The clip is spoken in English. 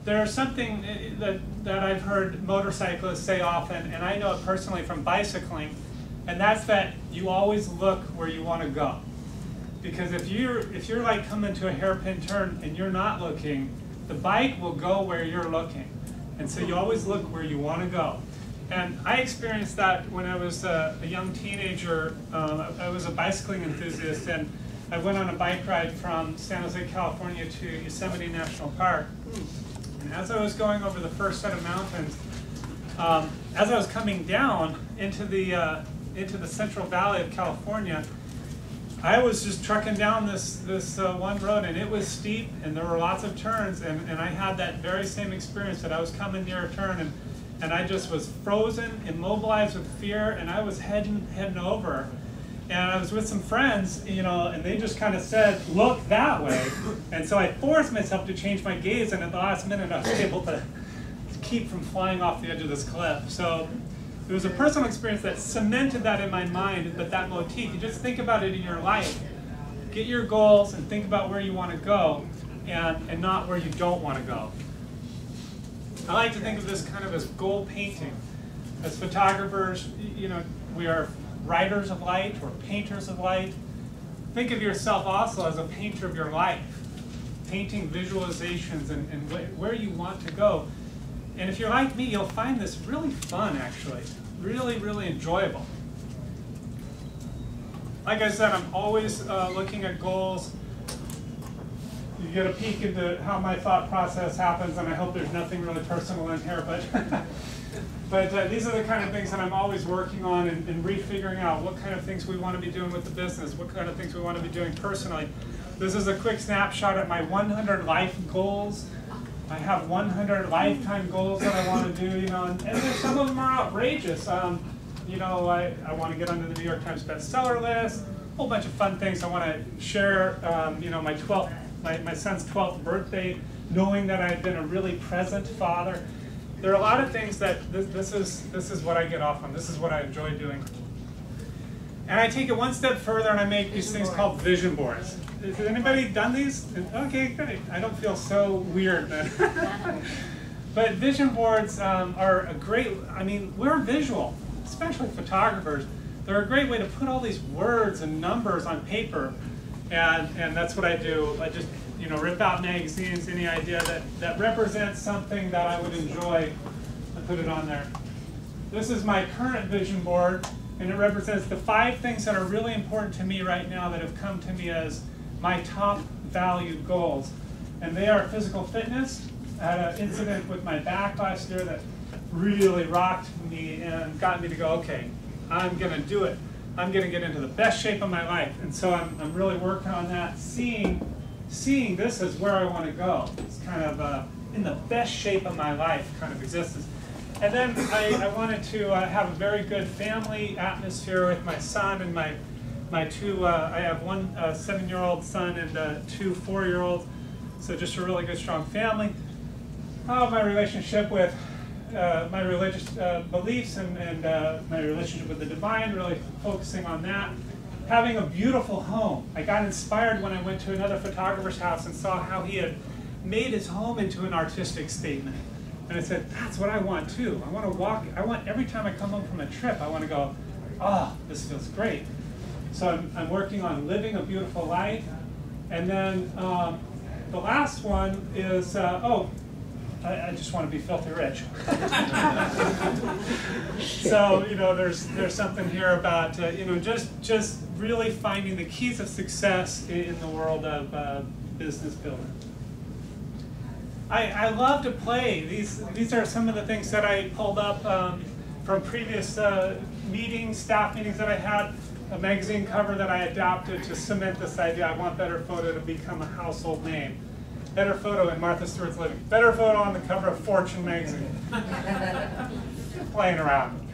there's something that I've heard motorcyclists say often, and I know it personally from bicycling, and that's that you always look where you want to go. Because if you're like coming to a hairpin turn and you're not looking, the bike will go where you're looking. And so you always look where you want to go. And I experienced that when I was a young teenager. I was a bicycling enthusiast, and I went on a bike ride from San Jose, California to Yosemite National Park. And as I was going over the first set of mountains, as I was coming down into the Central Valley of California, I was just trucking down this one road, and it was steep, and there were lots of turns, and I had that very same experience that I was coming near a turn, and I just was frozen, immobilized with fear, and I was heading over. And I was with some friends, you know, and they just kind of said, look that way. And so I forced myself to change my gaze, and at the last minute I was able to keep from flying off the edge of this cliff. So it was a personal experience that cemented that in my mind, but that motif, you just think about it in your life. Get your goals and think about where you want to go, and not where you don't want to go. I like to think of this kind of as goal painting. As photographers, you know, we are writers of light or painters of light. Think of yourself also as a painter of your life, painting visualizations and where you want to go. And if you're like me, you'll find this really fun, actually. Really, really enjoyable. Like I said, I'm always looking at goals. You get a peek into how my thought process happens, and I hope there's nothing really personal in here, but these are the kind of things that I'm always working on and refiguring out what kind of things we want to be doing with the business, what kind of things we want to be doing personally. This is a quick snapshot at my 100 life goals. I have 100 lifetime goals that I want to do, you know, and some of them are outrageous. You know, I want to get onto the New York Times bestseller list, a whole bunch of fun things. I want to share, you know, my son's 12th birthday, knowing that I've been a really present father. There are a lot of things that this is what I get off on. This is what I enjoy doing. And I take it one step further, and I make these things called vision boards. Has anybody done these? Okay, good. I don't feel so weird then. But vision boards are a great, I mean, we're visual, especially photographers. They're a great way to put all these words and numbers on paper. And that's what I do. I just, you know, rip out magazines, any idea that represents something that I would enjoy, and put it on there. This is my current vision board, and it represents the 5 things that are really important to me right now that have come to me as my top valued goals. And they are physical fitness. I had an incident with my back last year that really rocked me and got me to go, okay, I'm going to do it. I'm going to get into the best shape of my life. And so I'm really working on that, seeing this as where I want to go. It's kind of in the best shape of my life kind of existence. And then I wanted to have a very good family atmosphere with my son and my two, I have one 7-year-old son and 2 4-year-olds. So just a really good, strong family. My relationship with my religious beliefs and my relationship with the divine, really focusing on that. Having a beautiful home. I got inspired when I went to another photographer's house and saw how he had made his home into an artistic statement. And I said, that's what I want too. I want to walk, every time I come home from a trip, I want to go, oh, this feels great. So I'm working on living a beautiful life. And then the last one is, I just want to be filthy rich. So, you know, there's something here about, you know, just really finding the keys of success in the world of business building. I love to play. These are some of the things that I pulled up from previous meetings, staff meetings that I had. A magazine cover that I adapted to cement this idea. I want BetterPhoto to become a household name. BetterPhoto in Martha Stewart's living. BetterPhoto on the cover of Fortune magazine. Playing around.